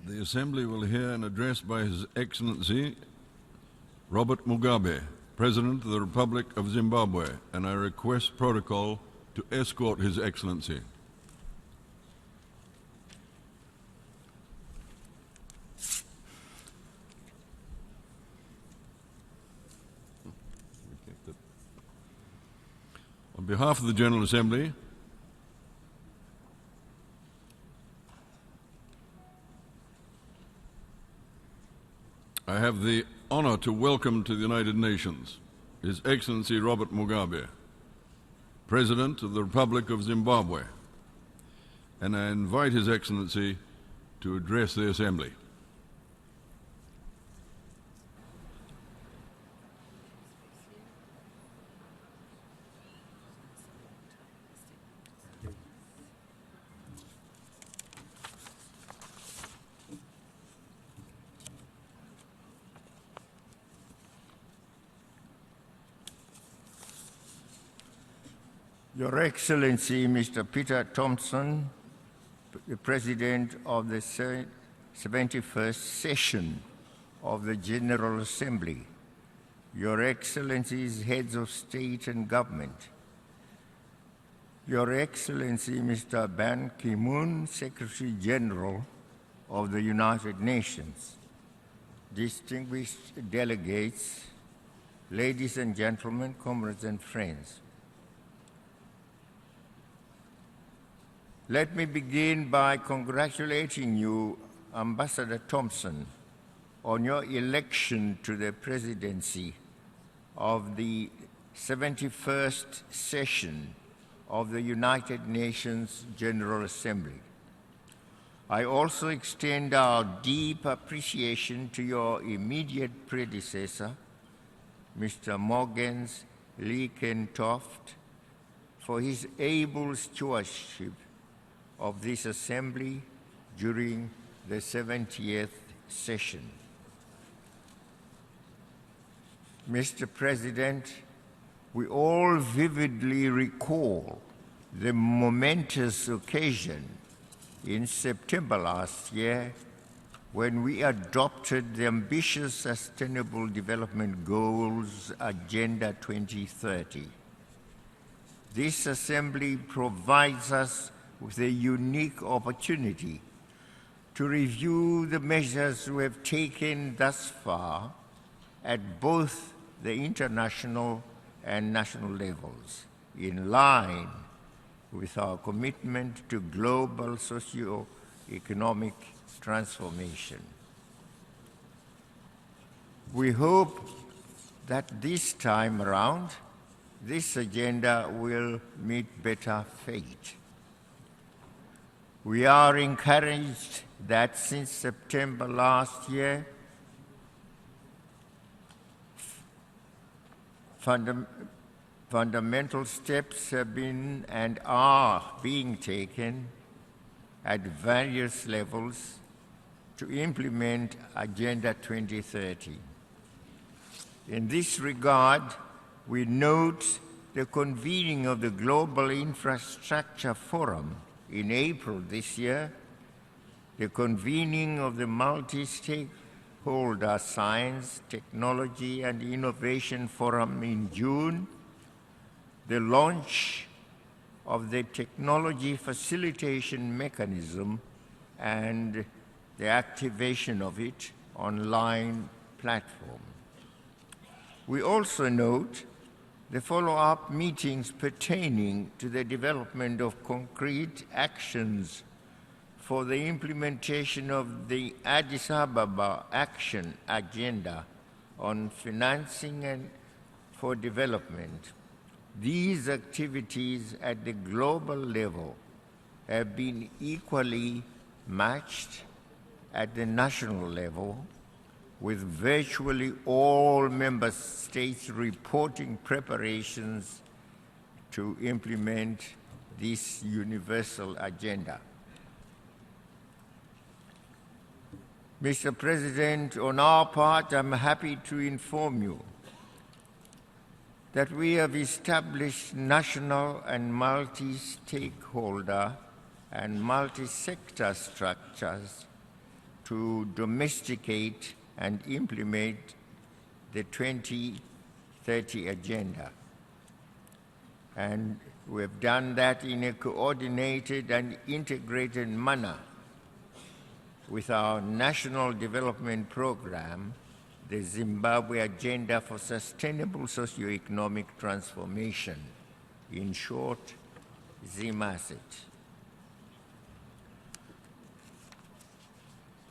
The Assembly will hear an address by His Excellency Robert Mugabe, President of the Republic of Zimbabwe, and I request protocol to escort His Excellency. On behalf of the General Assembly, I have the honor to welcome to the United Nations His Excellency Robert Mugabe, President of the Republic of Zimbabwe, and I invite His Excellency to address the Assembly. Your Excellency, Mr. Peter Thompson, the President of the 71st session of the General Assembly, Your Excellencies, Heads of State and Government, Your Excellency, Mr. Ban Ki-moon, Secretary General of the United Nations, distinguished delegates, ladies and gentlemen, comrades and friends. Let me begin by congratulating you, Ambassador Thompson, on your election to the presidency of the 71st session of the United Nations General Assembly. I also extend our deep appreciation to your immediate predecessor, Mr. Morgens Liekenthoft, for his able stewardship of this Assembly during the 70th session. Mr. President, we all vividly recall the momentous occasion in September last year when we adopted the ambitious Sustainable Development Goals Agenda 2030. This Assembly provides us with a unique opportunity to review the measures we have taken thus far at both the international and national levels, in line with our commitment to global socio-economic transformation. We hope that this time around, this agenda will meet better fate. We are encouraged that since September last year, fundamental steps have been and are being taken at various levels to implement Agenda 2030. In this regard, we note the convening of the Global Infrastructure Forum in April this year, the convening of the Multi-Stakeholder Science, Technology and Innovation Forum in June, the launch of the Technology Facilitation Mechanism and the activation of it online platform. We also note the follow-up meetings pertaining to the development of concrete actions for the implementation of the Addis Ababa Action Agenda on financing and for development. These activities at the global level have been equally matched at the national level, with virtually all member states reporting preparations to implement this universal agenda. Mr. President, on our part, I'm happy to inform you that we have established national and multi-stakeholder and multi-sector structures to domesticate and implement the 2030 agenda. And we have done that in a coordinated and integrated manner with our National Development Program, the Zimbabwe Agenda for Sustainable Socio-Economic Transformation, in short, ZIMASET.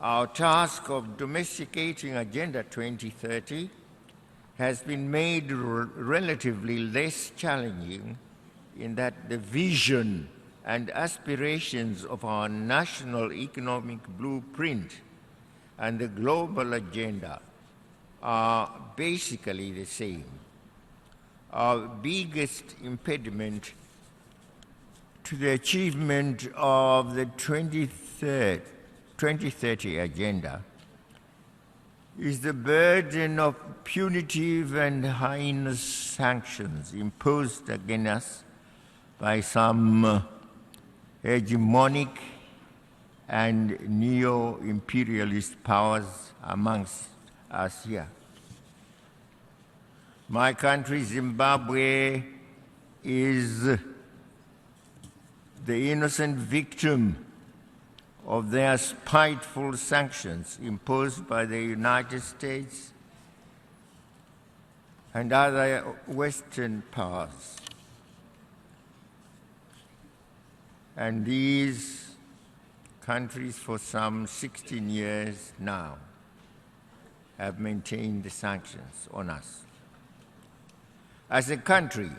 Our task of domesticating Agenda 2030 has been made relatively less challenging in that the vision and aspirations of our national economic blueprint and the global agenda are basically the same. Our biggest impediment to the achievement of the 2030 agenda is the burden of punitive and heinous sanctions imposed against us by some hegemonic and neo-imperialist powers amongst us here. My country, Zimbabwe, is the innocent victim of their spiteful sanctions imposed by the United States and other Western powers. And these countries, for some 16 years now, have maintained the sanctions on us. As a country,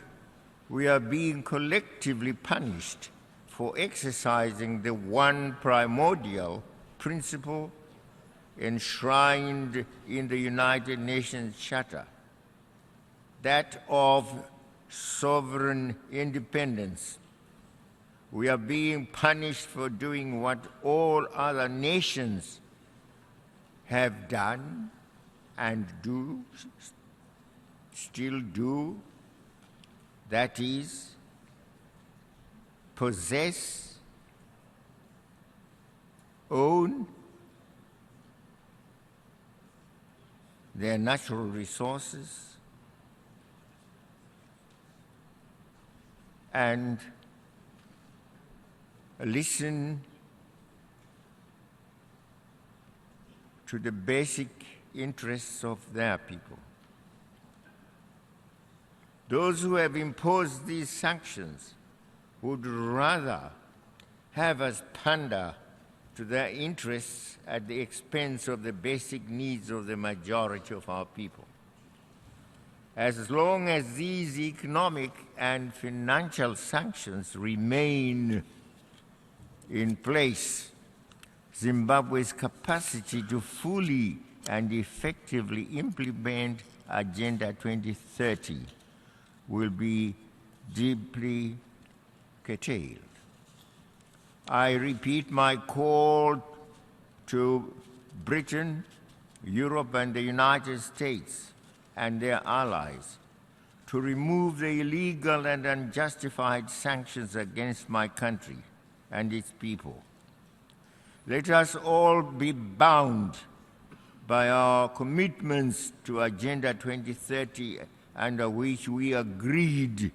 we are being collectively punished for exercising the one primordial principle enshrined in the United Nations Charter, that of sovereign independence. We are being punished for doing what all other nations have done and do, still do, that is, possess, own their natural resources, and listen to the basic interests of their people. Those who have imposed these sanctions would rather have us pander to their interests at the expense of the basic needs of the majority of our people. As long as these economic and financial sanctions remain in place, Zimbabwe's capacity to fully and effectively implement Agenda 2030 will be deeply curtailed. I repeat my call to Britain, Europe, and the United States and their allies to remove the illegal and unjustified sanctions against my country and its people. Let us all be bound by our commitments to Agenda 2030, under which we agreed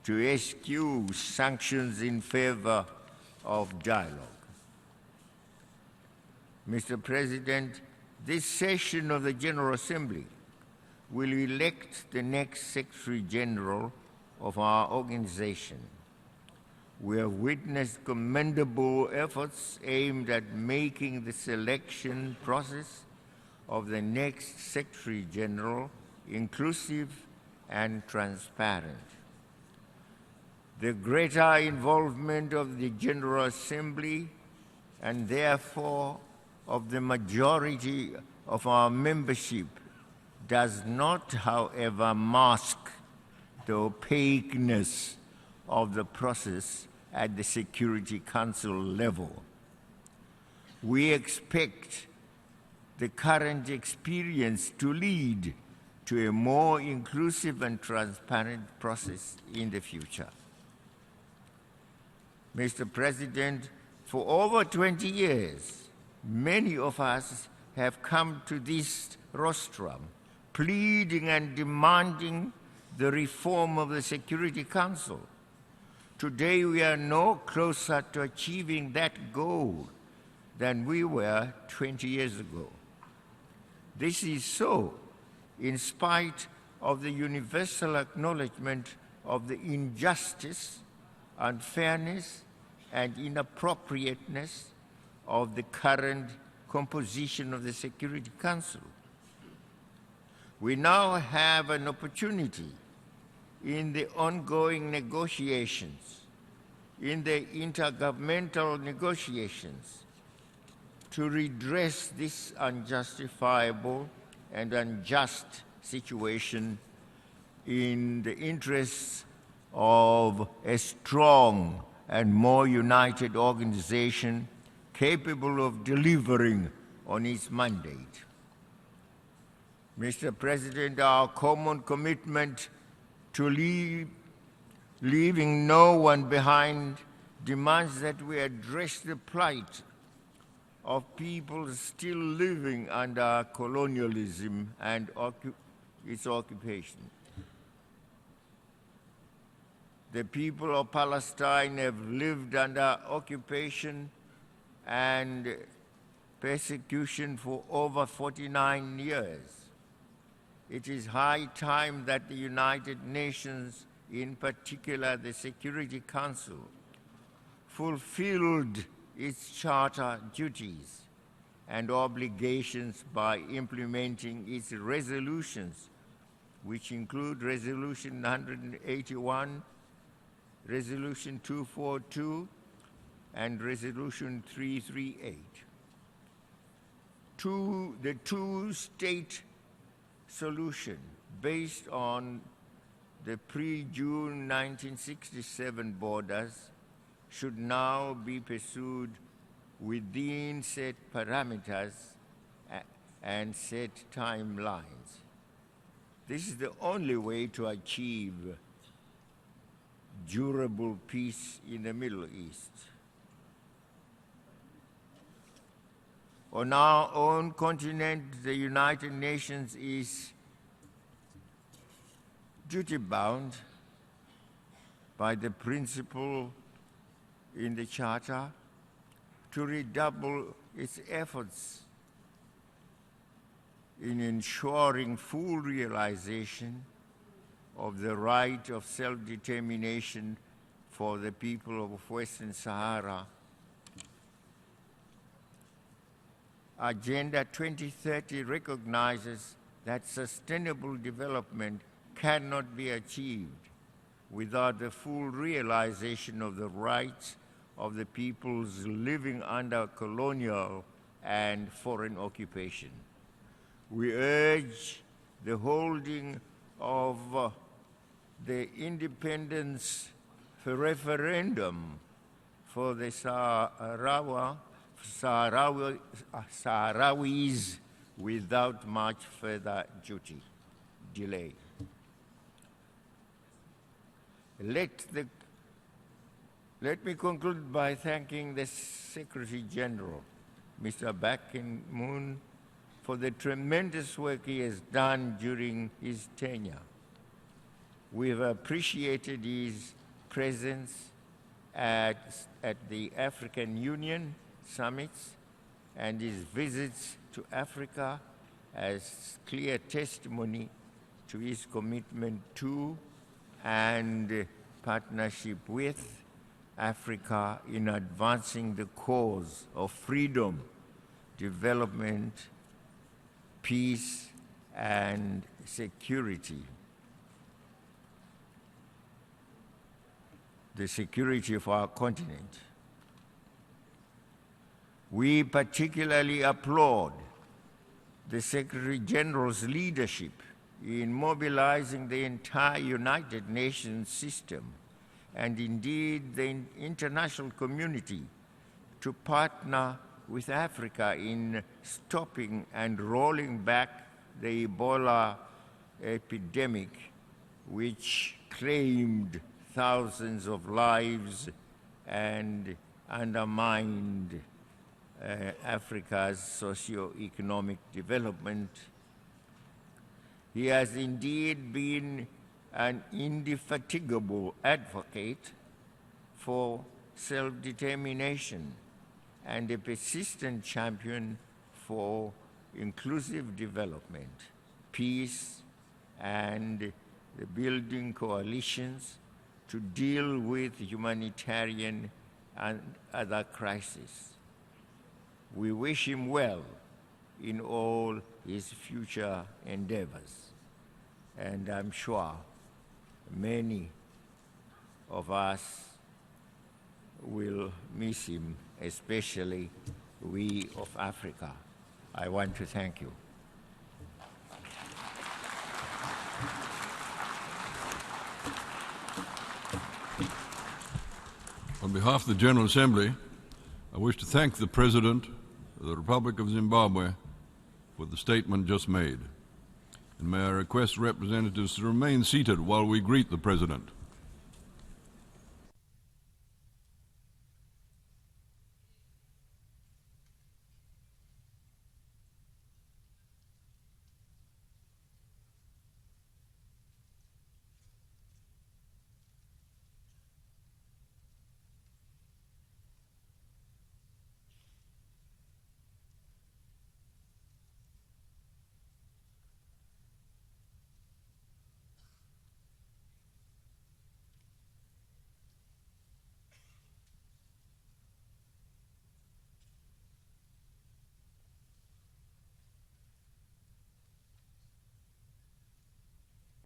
to eschew sanctions in favor of dialogue. Mr. President, this session of the General Assembly will elect the next Secretary General of our organization. We have witnessed commendable efforts aimed at making the selection process of the next Secretary General inclusive and transparent. The greater involvement of the General Assembly and therefore of the majority of our membership does not, however, mask the opaqueness of the process at the Security Council level. We expect the current experience to lead to a more inclusive and transparent process in the future. Mr. President, for over 20 years, many of us have come to this rostrum, pleading and demanding the reform of the Security Council. Today we are no closer to achieving that goal than we were 20 years ago. This is so in spite of the universal acknowledgement of the injustice, unfairness, and inappropriateness of the current composition of the Security Council. We now have an opportunity in the ongoing negotiations, in the intergovernmental negotiations, to redress this unjustifiable and unjust situation in the interests of a strong and more united organization capable of delivering on its mandate. Mr. President, our common commitment to leaving no one behind demands that we address the plight of people still living under colonialism and its occupation. The people of Palestine have lived under occupation and persecution for over 49 years. It is high time that the United Nations, in particular the Security Council, fulfilled its charter duties and obligations by implementing its resolutions, which include Resolution 181, Resolution 242, and Resolution 338. The two-state solution based on the pre-June 1967 borders should now be pursued within set parameters and set timelines. This is the only way to achieve durable peace in the Middle East. On our own continent, the United Nations is duty-bound by the principle in the Charter to redouble its efforts in ensuring full realization of the right of self-determination for the people of Western Sahara. Agenda 2030 recognizes that sustainable development cannot be achieved without the full realization of the rights of the peoples living under colonial and foreign occupation. We urge the holding of the independence referendum for the Sahrawis without much further delay. Let me conclude by thanking the Secretary General, Mr. Ban Ki-moon, for the tremendous work he has done during his tenure. We have appreciated his presence at the African Union summits and his visits to Africa as clear testimony to his commitment to and partnership with Africa in advancing the cause of freedom, development, peace, and security. The security of our continent. We particularly applaud the Secretary General's leadership in mobilizing the entire United Nations system and indeed the international community to partner with Africa in stopping and rolling back the Ebola epidemic, which claimed thousands of lives and undermined Africa's socio-economic development. He has indeed been an indefatigable advocate for self-determination and a persistent champion for inclusive development, peace, and the building coalitions to deal with humanitarian and other crises. We wish him well in all his future endeavors, and I'm sure many of us will miss him, especially we of Africa. I want to thank you. On behalf of the General Assembly, I wish to thank the President of the Republic of Zimbabwe for the statement just made. And may I request representatives to remain seated while we greet the President.